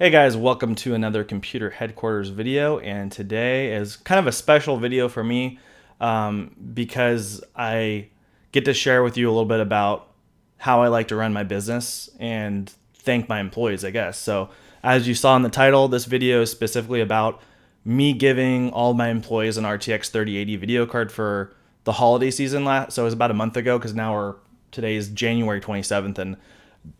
Hey guys, welcome to another computer headquarters video, and today is kind of a special video for me because I get to share with you a little bit about how I like to run my business and thank my employees, I guess. So as you saw in the title, this video is specifically about me giving all my employees an RTX 3080 video card for the holiday season. So it was about a month ago because today is January 27th, and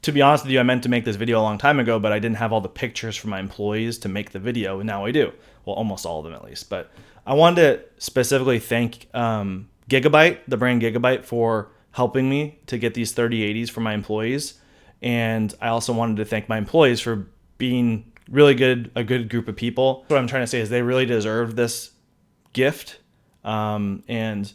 to be honest with you, I meant to make this video a long time ago, but I didn't have all the pictures for my employees to make the video, and now I do. Well, almost all of them at least. But I wanted to specifically thank Gigabyte, the brand Gigabyte, for helping me to get these 3080s for my employees. And I also wanted to thank my employees for being really a good group of people. What I'm trying to say is they really deserve this gift. And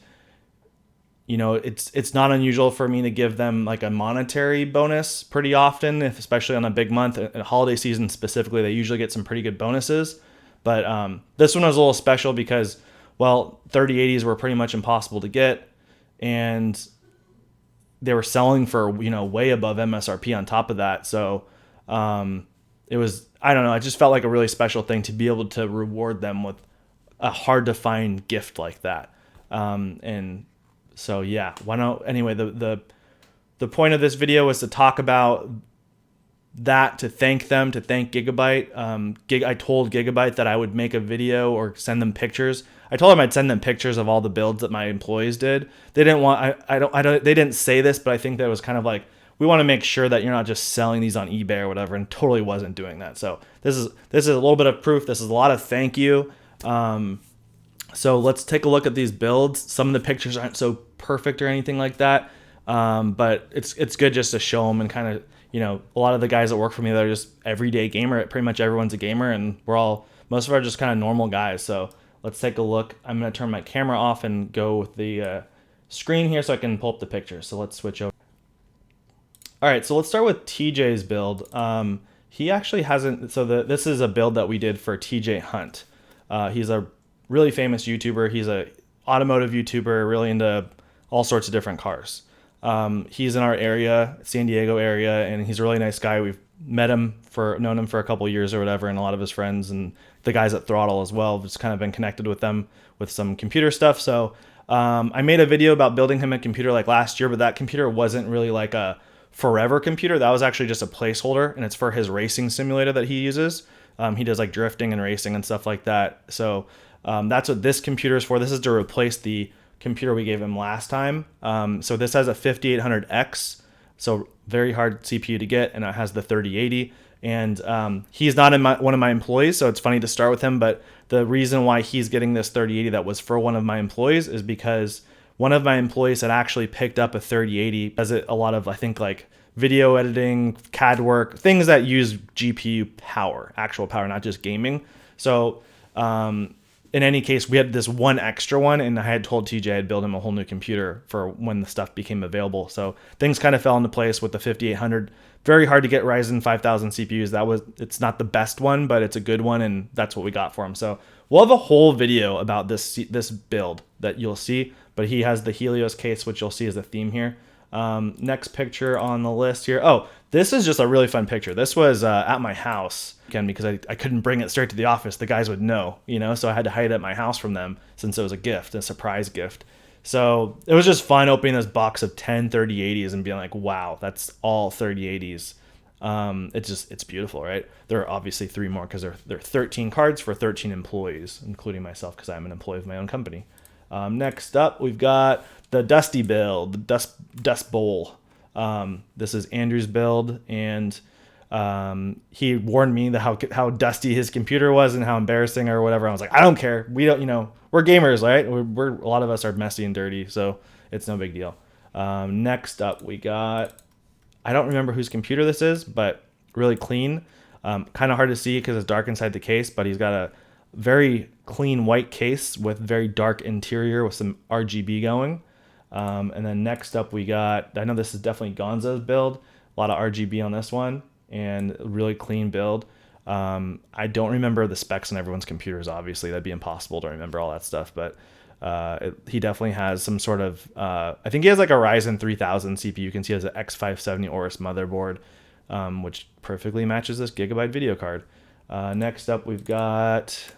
you know, it's not unusual for me to give them like a monetary bonus pretty often, especially on a big month. A holiday season specifically, they usually get some pretty good bonuses. But this one was a little special because, well, 3080s were pretty much impossible to get, and they were selling for, way above MSRP on top of that. So it was, I don't know, I just felt like a really special thing to be able to reward them with a hard to find gift like that. So yeah, anyway, the point of this video was to talk about that, to thank them, to thank Gigabyte. I told Gigabyte that I would make a video or send them pictures. I told them I'd send them pictures of all the builds that my employees did. They didn't want, they didn't say this, but I think that was kind of like, we want to make sure that you're not just selling these on eBay or whatever, and totally wasn't doing that. So this is a little bit of proof. This is a lot of thank you. So let's take a look at these builds. Some of the pictures aren't so perfect or anything like that, but it's good just to show them and kind of, a lot of the guys that work for me that are just everyday gamer. Pretty much everyone's a gamer, and most of our just kind of normal guys. So let's take a look. I'm going to turn my camera off and go with the screen here so I can pull up the pictures. So let's switch over. All right, so let's start with TJ's build. He actually hasn't, this is a build that we did for TJ Hunt. He's a really famous YouTuber. He's a automotive YouTuber, really into all sorts of different cars. He's in our area, San Diego area, and he's a really nice guy. We've known him for a couple of years or whatever, and a lot of his friends and the guys at Throttle as well. Just kind of been connected with them with some computer stuff. So I made a video about building him a computer like last year, but that computer wasn't really like a forever computer. That was actually just a placeholder, and it's for his racing simulator that he uses. He does like drifting and racing and stuff like that. So that's what this computer is for. This is to replace the computer we gave him last time. So this has a 5800X, so very hard CPU to get, and it has the 3080. And he's not one of my employees, so it's funny to start with him. But the reason why he's getting this 3080 that was for one of my employees is because one of my employees had actually picked up a 3080. Does it a lot of, I think, like video editing, CAD work, things that use GPU power, actual power, not just gaming. So in any case, we had this one extra one, and I had told TJ I'd build him a whole new computer for when the stuff became available. So things kind of fell into place with the 5800. Very hard to get Ryzen 5000 CPUs. It's not the best one, but it's a good one, and that's what we got for him. So we'll have a whole video about this build that you'll see, but he has the Helios case, which you'll see as a theme here. Next picture on the list here. Oh, this is just a really fun picture. This was at my house, again, because I couldn't bring it straight to the office. The guys would know, so I had to hide it at my house from them since it was a surprise gift. So it was just fun opening this box of 10 3080s and being like, wow, that's all 3080s. It's beautiful, right? There are obviously 3 more because there are 13 cards for 13 employees, including myself because I'm an employee of my own company. Next up, we've got the Dusty build, the Dust Bowl. This is Andrew's build, and he warned me that how dusty his computer was and how embarrassing or whatever. I was like, I don't care. We don't, we're gamers, right? A lot of us are messy and dirty, so it's no big deal. Next up, we got, I don't remember whose computer this is, but really clean. Kind of hard to see because it's dark inside the case, but he's got a very clean white case with very dark interior with some RGB going. And then next up we got, I know this is definitely Gonza's build, a lot of RGB on this one, and a really clean build. I don't remember the specs on everyone's computers, obviously. That'd be impossible to remember all that stuff, but he definitely has some sort of, I think he has like a Ryzen 3000 CPU. You can see he has an X570 Aorus motherboard, which perfectly matches this Gigabyte video card. Next up, we've got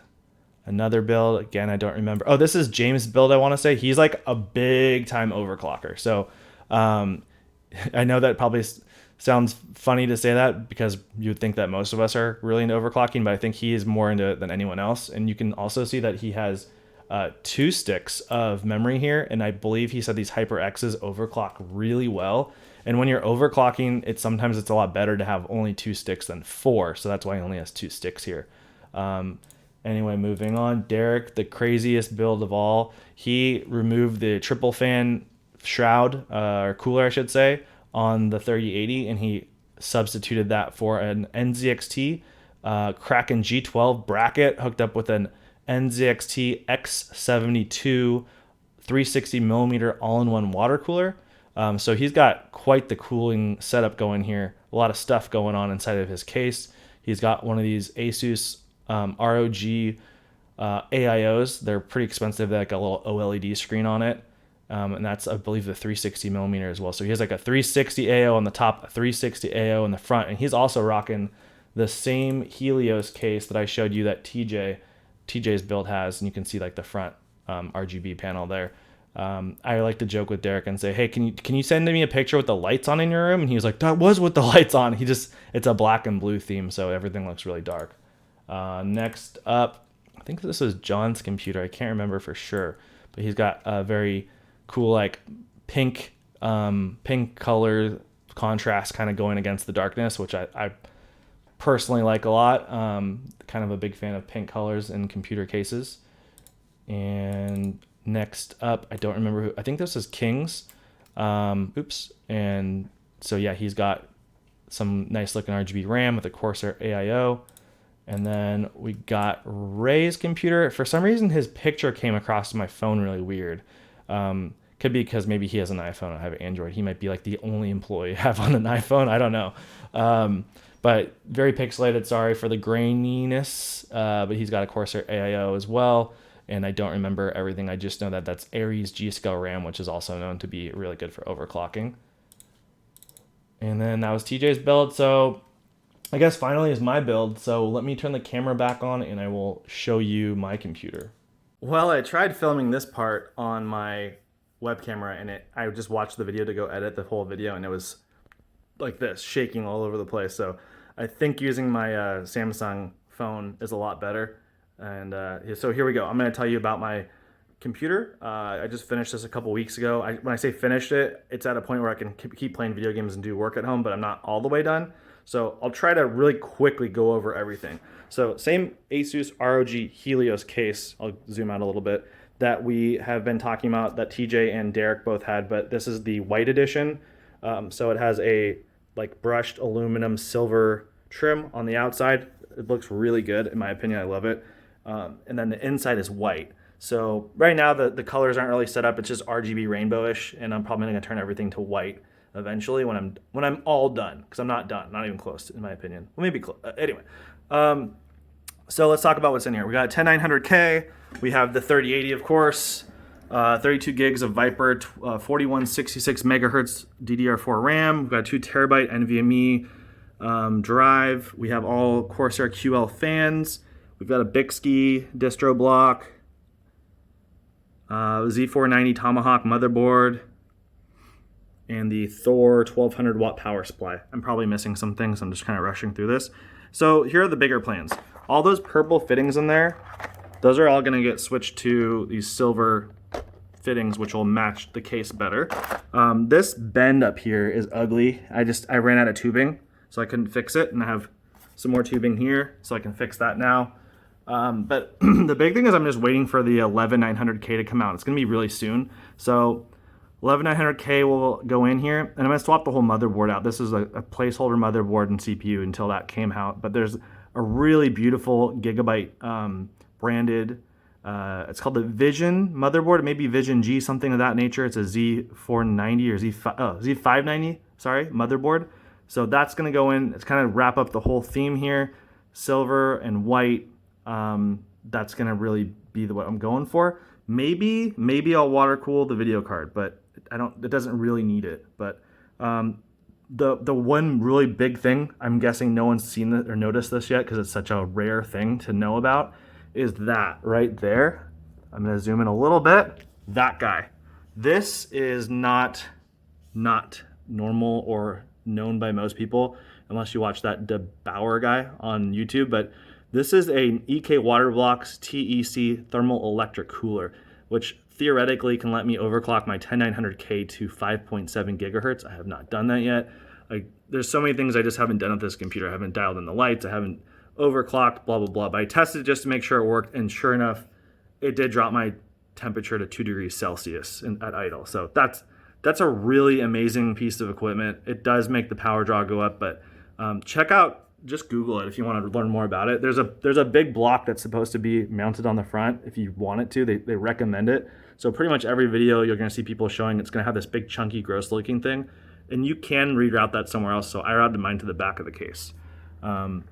another build. Again, I don't remember. Oh, this is James' build, I want to say. He's like a big time overclocker. So I know that probably sounds funny to say that because you would think that most of us are really into overclocking, but I think he is more into it than anyone else. And you can also see that he has 2 sticks of memory here. And I believe he said these HyperXs overclock really well. And when you're overclocking, sometimes it's a lot better to have only 2 sticks than 4. So that's why he only has 2 sticks here. Anyway, moving on. Derek, the craziest build of all. He removed the triple fan shroud, or cooler, I should say, on the 3080, and he substituted that for an NZXT Kraken G12 bracket hooked up with an NZXT X72 360 millimeter all-in-one water cooler. So he's got quite the cooling setup going here. A lot of stuff going on inside of his case. He's got one of these Asus ROG AIOs. They're pretty expensive. They have like a little OLED screen on it. And that's, I believe, the 360 millimeter as well. So he has like a 360 AO on the top, a 360 AO in the front. And he's also rocking the same Helios case that I showed you that TJ's build has. And you can see like the front RGB panel there. I like to joke with Derek and say, hey, can you send me a picture with the lights on in your room? And he was like, that was with the lights on. It's a black and blue theme, so everything looks really dark. Next up, I think this is John's computer. I can't remember for sure, but he's got a very cool like pink color contrast kind of going against the darkness, which I personally like a lot. Kind of a big fan of pink colors in computer cases. And next up, I don't remember who. I think this is King's. Oops. And so yeah, he's got some nice looking RGB RAM with a Corsair AIO. And then we got Ray's computer. For some reason, his picture came across my phone really weird. Could be because maybe he has an iPhone. I have an Android. He might be like the only employee I have on an iPhone. I don't know. But very pixelated. Sorry for the graininess. But he's got a Corsair AIO as well. And I don't remember everything. I just know that that's Aries G-Scale RAM, which is also known to be really good for overclocking. And then that was TJ's build. So I guess finally is my build. So let me turn the camera back on and I will show you my computer. Well, I tried filming this part on my web camera and I just watched the video to go edit the whole video and it was like this, shaking all over the place. So I think using my Samsung phone is a lot better. And so here we go. I'm going to tell you about my computer. I just finished this a couple weeks ago. When I say finished it, it's at a point where I can keep playing video games and do work at home, but I'm not all the way done. So I'll try to really quickly go over everything. So same Asus ROG Helios case, I'll zoom out a little bit, that we have been talking about that TJ and Derek both had, but this is the white edition. So it has a like brushed aluminum silver trim on the outside. It looks really good, in my opinion. I love it. And then the inside is white. So right now the colors aren't really set up. It's just RGB rainbowish, and I'm probably going to turn everything to white eventually when I'm all done, because I'm not done, not even close, in my opinion. Well, maybe close. Anyway, so let's talk about what's in here. We got a 10900K. We have the 3080, of course, 32 gigs of Viper, 4166 megahertz DDR4 RAM. We've got a 2 terabyte NVMe drive. We have all Corsair QL fans. We've got a Bixby distro block, Z490 Tomahawk motherboard, and the Thor 1200 watt power supply. I'm probably missing some things. I'm just kind of rushing through this. So here are the bigger plans. All those purple fittings in there, those are all going to get switched to these silver fittings, which will match the case better. This bend up here is ugly. I ran out of tubing, so I couldn't fix it, and I have some more tubing here, so I can fix that now. But the big thing is I'm just waiting for the 11900K to come out. It's going to be really soon. So 11900K will go in here, and I'm going to swap the whole motherboard out. This is a placeholder motherboard and CPU until that came out. But there's a really beautiful Gigabyte branded, it's called the Vision motherboard. It may be Vision G, something of that nature. It's a Z490 or Z590, sorry, motherboard. So that's going to go in. It's kind of wrap up the whole theme here, silver and white. That's going to really be what I'm going for. Maybe I'll water cool the video card, but it doesn't really need it. But The one really big thing, I'm guessing no one's seen it or noticed this yet because it's such a rare thing to know about, is that right there. I'm gonna zoom in a little bit. That guy. This is not normal or known by most people unless you watch that DeBauer guy on YouTube. But this is a EK Waterblocks TEC thermal electric cooler, which theoretically can let me overclock my 10900K to 5.7 gigahertz. I have not done that yet. There's so many things I just haven't done with this computer. I haven't dialed in the lights. I haven't overclocked, blah, blah, blah. But I tested it just to make sure it worked. And sure enough, it did drop my temperature to 2 degrees Celsius at idle. So that's a really amazing piece of equipment. It does make the power draw go up, but check out, just Google it if you want to learn more about it. There's a big block that's supposed to be mounted on the front if you want it to. They recommend it. So pretty much every video you're going to see people showing it's going to have this big chunky gross looking thing, and you can reroute that somewhere else. So I routed mine to the back of the case. In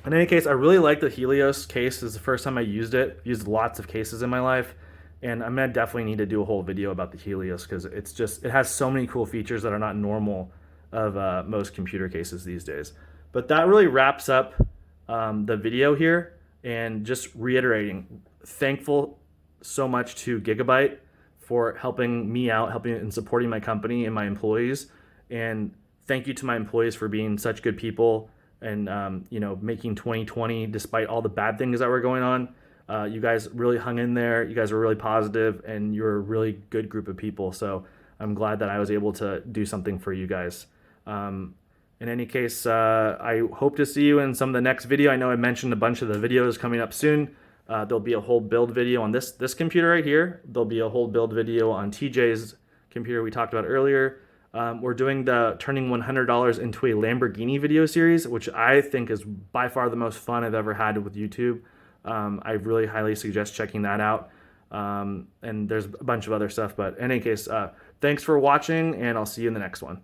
any case, I really like the Helios case. This is the first time I used it. I've used lots of cases in my life, and I'm gonna definitely need to do a whole video about the Helios because it has so many cool features that are not normal of most computer cases these days. But that really wraps up the video here, and just reiterating, thankful so much to Gigabyte for helping me out, helping and supporting my company and my employees, and thank you to my employees for being such good people and making 2020 despite all the bad things that were going on. You guys really hung in there. You guys were really positive, and you're a really good group of people. So I'm glad that I was able to do something for you guys. In any case, I hope to see you in some of the next video. I know I mentioned a bunch of the videos coming up soon. There'll be a whole build video on this computer right here. There'll be a whole build video on TJ's computer we talked about earlier. We're doing the turning $100 into a Lamborghini video series, which I think is by far the most fun I've ever had with YouTube. I really highly suggest checking that out. And there's a bunch of other stuff, but in any case, thanks for watching, and I'll see you in the next one.